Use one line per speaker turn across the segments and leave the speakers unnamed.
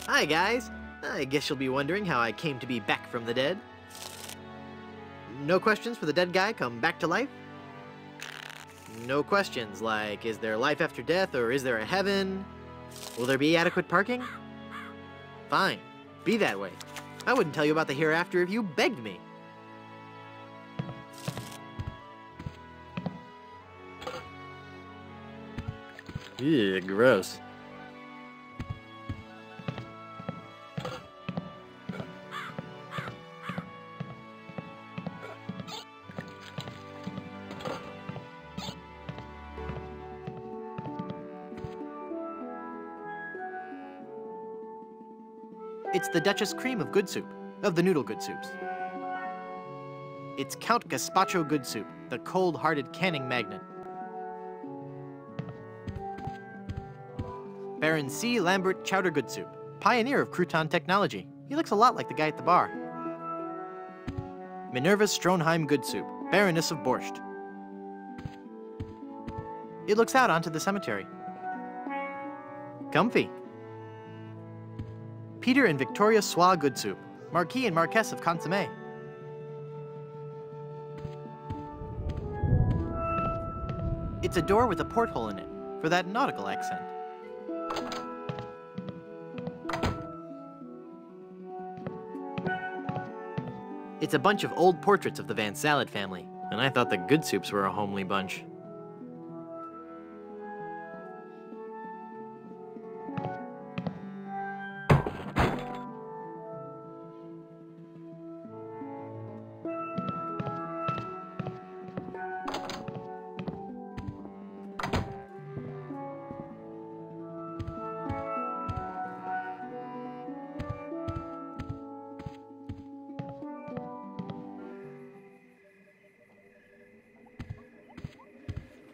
Hi, guys. I guess you'll be wondering how I came to be back from the dead. No questions for the dead guy come back to life? No questions like, is there life after death or is there a heaven? Will there be adequate parking? Fine. Be that way. I wouldn't tell you about the hereafter if you begged me. Ew, gross. It's the Duchess Cream of Goodsoup, of the noodle Goodsoups. It's Count Gazpacho Goodsoup, the cold-hearted canning magnate. Baron C. Lambert Chowder Goodsoup, pioneer of crouton technology. He looks a lot like the guy at the bar. Minerva Stronheim Goodsoup, Baroness of Borscht. It looks out onto the cemetery. Comfy. Peter and Victoria Soie Goodsoup, Marquis and Marquess of Consommé. It's a door with a porthole in it, for that nautical accent. It's a bunch of old portraits of the Van Salad family, and I thought the Goodsoups were a homely bunch.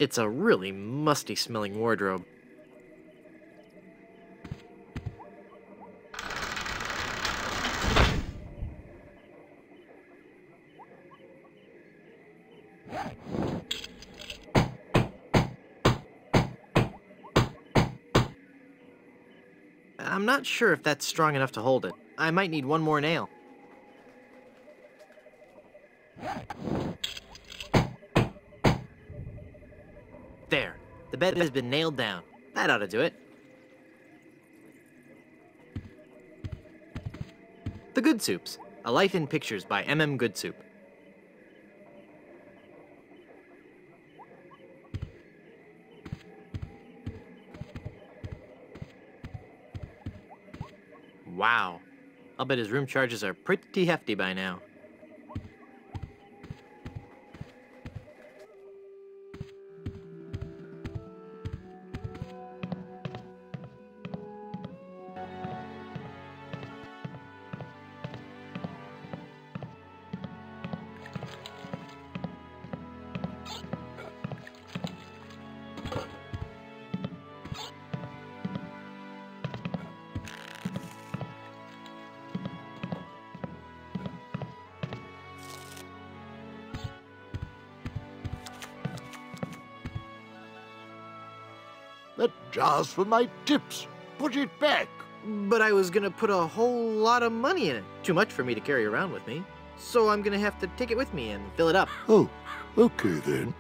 It's a really musty-smelling wardrobe. I'm not sure if that's strong enough to hold it. I might need one more nail. There. The bed has been nailed down. That ought to do it. The Goodsoups. A Life in Pictures by M.M. Goodsoup. Wow. I'll bet his room charges are pretty hefty by now.
That jar's for my tips. Put it back.
But I was gonna put a whole lot of money in it. Too much for me to carry around with me. So I'm gonna have to take it with me and fill it up.
Oh, okay then.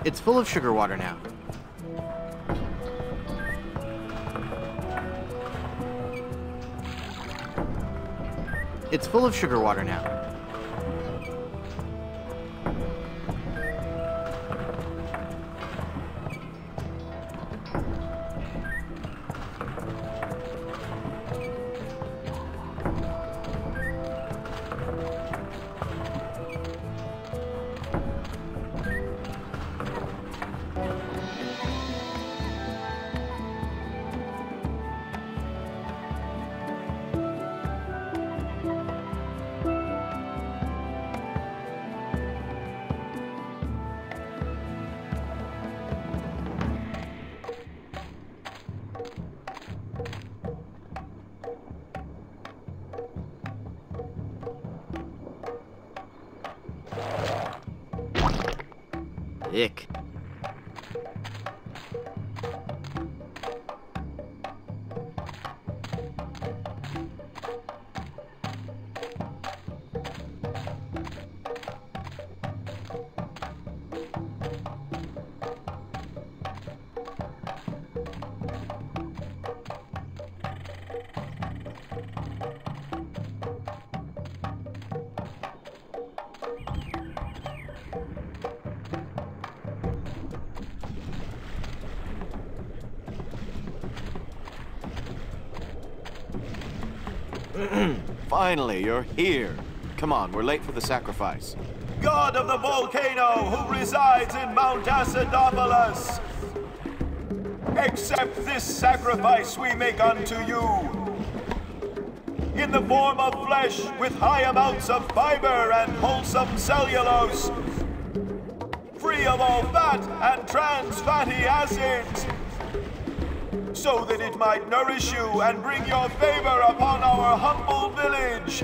It's full of sugar water now. It's full of sugar water now. Ick.
Finally, you're here. Come on, we're late for the sacrifice.
God of the volcano who resides in Mount Acidophilus, accept this sacrifice we make unto you. In the form of flesh with high amounts of fiber and wholesome cellulose, free of all fat and trans fatty acids, so that it might nourish you and bring your favor upon our humble village,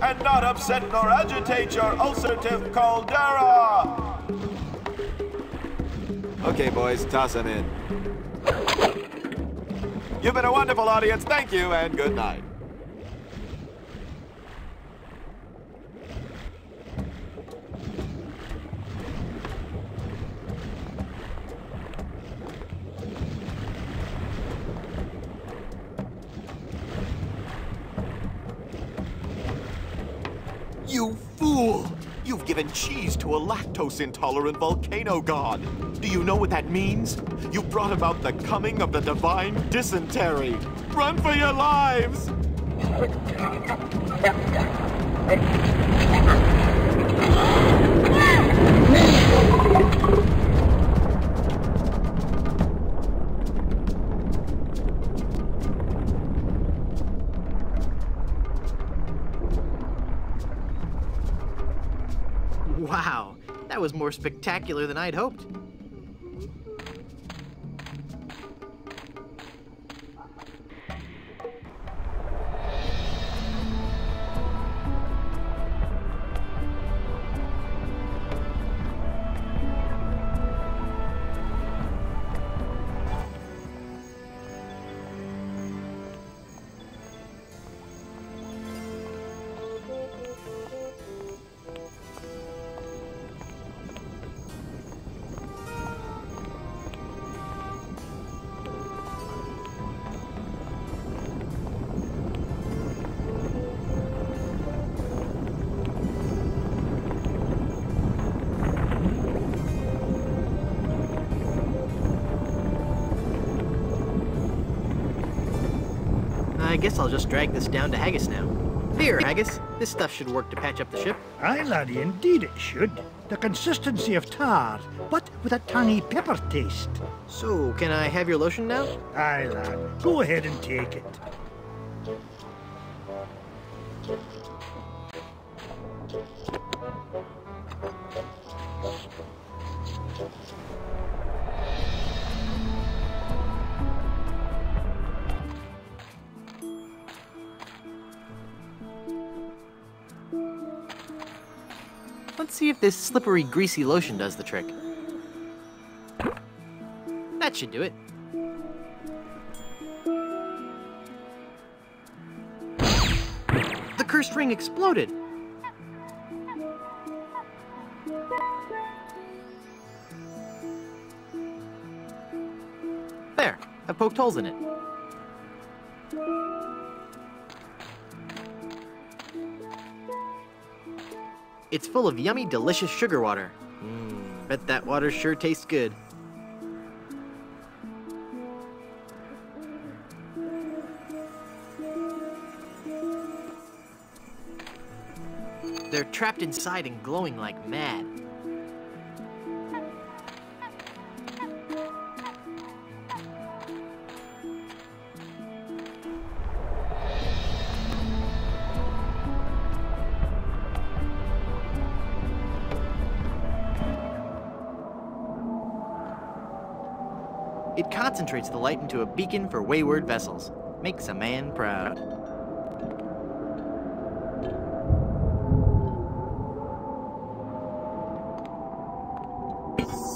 and not upset nor agitate your ulcerative caldera.
Okay, boys, toss him in. You've been a wonderful audience. Thank you, and good night. You fool! You've given cheese to a lactose-intolerant volcano god. Do you know what that means? You brought about the coming of the divine dysentery. Run for your lives!
Wow, that was more spectacular than I'd hoped. I guess I'll just drag this down to Haggis now. Here, Haggis. This stuff should work to patch up the ship.
Aye, laddie, indeed it should. The consistency of tar, but with a tangy pepper taste.
So, can I have your lotion now?
Aye, lad, go ahead and take it.
Let's see if this slippery, greasy lotion does the trick. That should do it. The cursed ring exploded. I've poked holes in it. It's full of yummy, delicious sugar water. Bet that water sure tastes good. They're trapped inside and glowing like mad. It concentrates the light into a beacon for wayward vessels. Makes a man proud.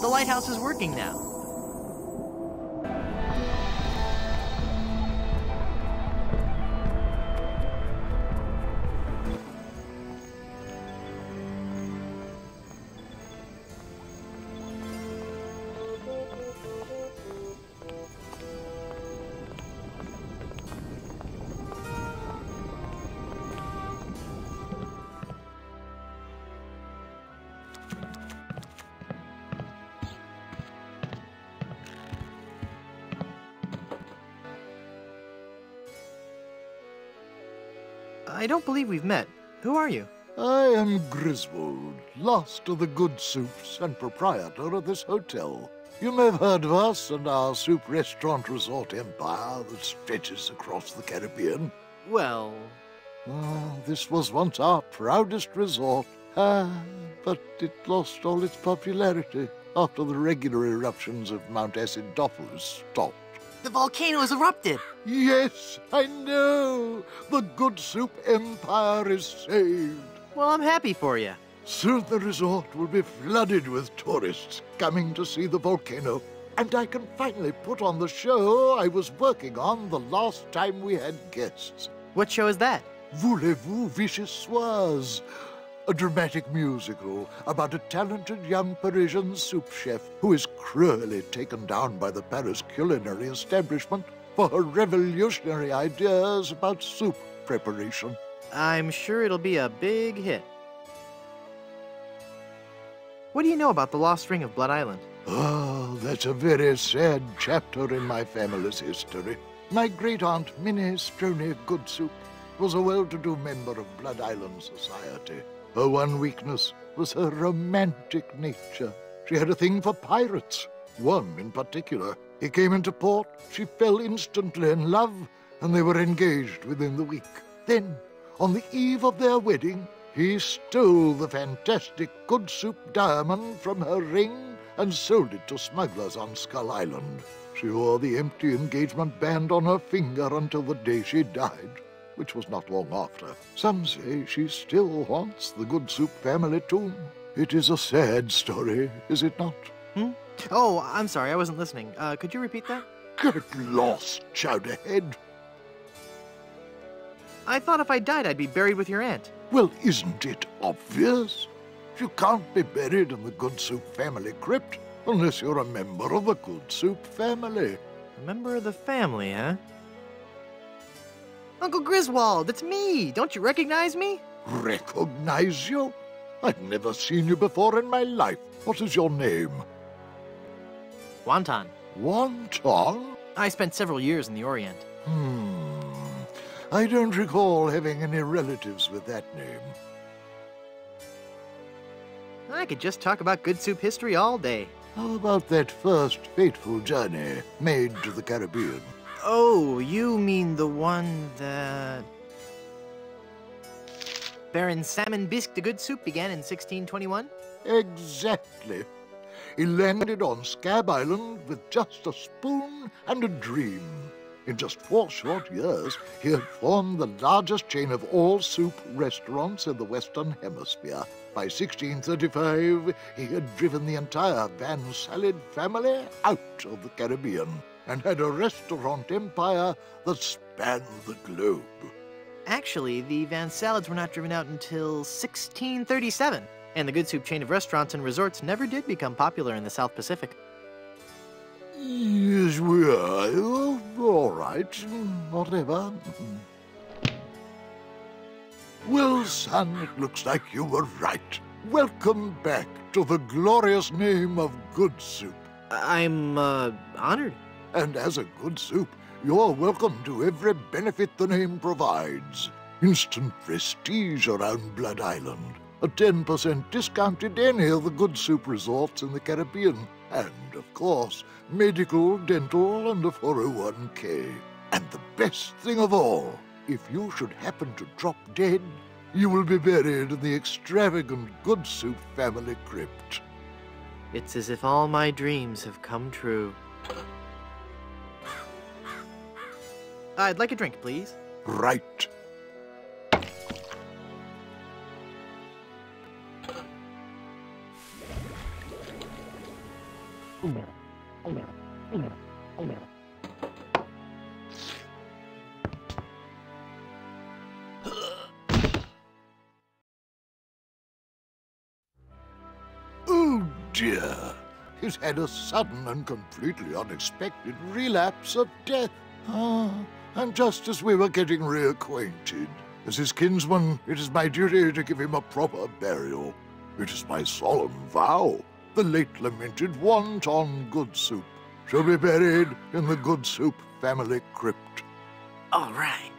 The lighthouse is working now. I don't believe we've met. Who are you?
I am Griswold, last of the Goodsoups and proprietor of this hotel. You may have heard of us and our soup restaurant resort empire that stretches across the Caribbean.
Well...
This was once our proudest resort, but it lost all its popularity after the regular eruptions of Mount Acidophilus stopped.
The volcano has erupted!
Yes, I know! The Goodsoup empire is saved!
Well, I'm happy for you.
Soon the resort will be flooded with tourists coming to see the volcano, and I can finally put on the show I was working on the last time we had guests.
What show is that?
Voulez-vous vichyssoise? A dramatic musical about a talented young Parisian soup chef who is cruelly taken down by the Paris culinary establishment for her revolutionary ideas about soup preparation.
I'm sure it'll be a big hit. What do you know about the lost ring of Blood Island?
Oh, that's a very sad chapter in my family's history. My great-aunt Minnie Stroney Goodsoup was a well-to-do member of Blood Island society. Her one weakness was her romantic nature. She had a thing for pirates, one in particular. He came into port, she fell instantly in love, and they were engaged within the week. Then, on the eve of their wedding, he stole the fantastic Goodsoup diamond from her ring and sold it to smugglers on Skull Island. She wore the empty engagement band on her finger until the day she died, which was not long after. Some say she still haunts the Goodsoup family tomb. It is a sad story, is it not?
Oh, I'm sorry, I wasn't listening. Could you repeat that?
Get lost, Chowderhead.
I thought if I died, I'd be buried with your aunt.
Well, isn't it obvious? You can't be buried in the Goodsoup family crypt unless you're a member of the Goodsoup family.
A member of the family, huh? Uncle Griswold, it's me! Don't you recognize me?
Recognize you? I've never seen you before in my life. What is your name?
Wonton.
Wonton?
I spent several years in the Orient.
I don't recall having any relatives with that name.
I could just talk about Goodsoup history all day.
How about that first fateful journey made to the Caribbean?
Oh, you mean the one that... Baron Salmon Bisque de Goodsoup began in 1621?
Exactly. He landed on Scab Island with just a spoon and a dream. In just 4 short years, he had formed the largest chain of all soup restaurants in the Western Hemisphere. By 1635, he had driven the entire Van Salad family out of the Caribbean and had a restaurant empire that spanned the globe.
Actually, the Van Salads were not driven out until 1637, and the Goodsoup chain of restaurants and resorts never did become popular in the South Pacific.
Yes, we are. Oh, all right. Whatever. Well, son, it looks like you were right. Welcome back to the glorious name of Goodsoup.
I'm, honored.
And as a Goodsoup, you're welcome to every benefit the name provides. Instant prestige around Blood Island. A 10% discount at any of the Goodsoup resorts in the Caribbean. And, of course, medical, dental, and a 401k. And the best thing of all, if you should happen to drop dead, you will be buried in the extravagant Goodsoup family crypt.
It's as if all my dreams have come true. I'd like a drink, please.
Right. Oh dear, he's had a sudden and completely unexpected relapse of death. And just as we were getting reacquainted, as his kinsman, it is my duty to give him a proper burial. It is my solemn vow, the late lamented Wonton Goodsoup shall be buried in the Goodsoup family crypt.
All right.